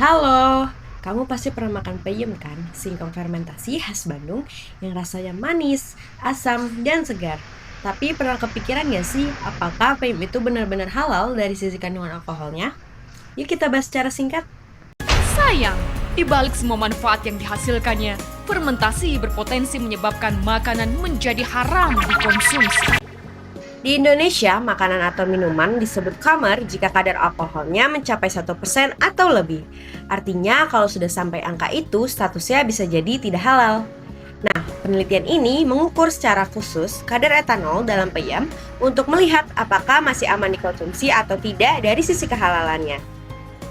Halo, kamu pasti pernah makan peyem kan? Singkong fermentasi khas Bandung yang rasanya manis, asam, dan segar. Tapi pernah kepikiran gak sih, apakah peyem itu benar-benar halal dari sisi kandungan alkoholnya? Yuk kita bahas secara singkat. Sayang, di balik semua manfaat yang dihasilkannya, fermentasi berpotensi menyebabkan makanan menjadi haram dikonsumsi. Di Indonesia, makanan atau minuman disebut khamar jika kadar alkoholnya mencapai 1% atau lebih. Artinya kalau sudah sampai angka itu, statusnya bisa jadi tidak halal. Nah, penelitian ini mengukur secara khusus kadar etanol dalam peyem untuk melihat apakah masih aman dikonsumsi atau tidak dari sisi kehalalannya.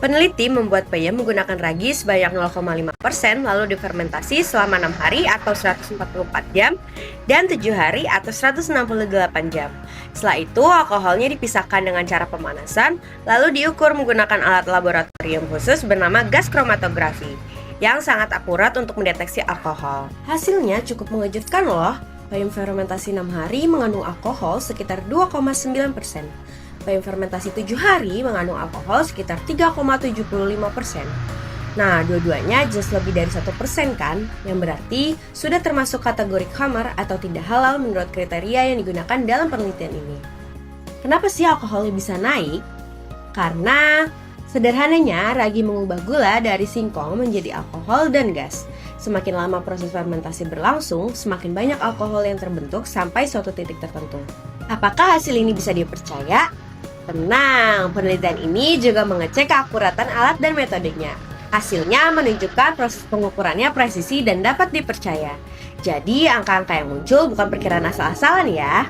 Peneliti membuat peyem menggunakan ragi sebanyak 0,5% lalu difermentasi selama 6 hari atau 144 jam dan 7 hari atau 168 jam. Setelah itu, alkoholnya dipisahkan dengan cara pemanasan lalu diukur menggunakan alat laboratorium khusus bernama gas kromatografi yang sangat akurat untuk mendeteksi alkohol. Hasilnya cukup mengejutkan loh. Peyem fermentasi 6 hari mengandung alkohol sekitar 2,9%. Peyem fermentasi 7 hari mengandung alkohol sekitar 3,75%. Nah, dua-duanya jelas lebih dari 1% kan? Yang berarti sudah termasuk kategori khamar atau tidak halal menurut kriteria yang digunakan dalam penelitian ini. Kenapa sih alkoholnya bisa naik? Karena sederhananya ragi mengubah gula dari singkong menjadi alkohol dan gas. Semakin lama proses fermentasi berlangsung, semakin banyak alkohol yang terbentuk sampai suatu titik tertentu. Apakah hasil ini bisa dipercaya? Tenang, penelitian ini juga mengecek keakuratan alat dan metodenya. Hasilnya menunjukkan proses pengukurannya presisi dan dapat dipercaya. Jadi, angka-angka yang muncul bukan perkiraan asal-asalan ya.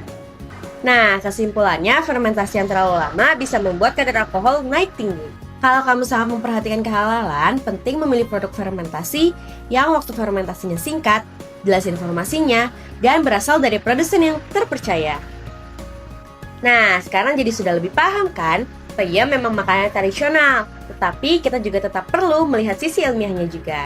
Nah, kesimpulannya fermentasi yang terlalu lama bisa membuat kadar alkohol naik tinggi. Kalau kamu sangat memperhatikan kehalalan, penting memilih produk fermentasi yang waktu fermentasinya singkat, jelas informasinya, dan berasal dari produsen yang terpercaya. Nah, sekarang jadi sudah lebih paham kan? Peyem memang makanan tradisional, tetapi kita juga tetap perlu melihat sisi ilmiahnya juga.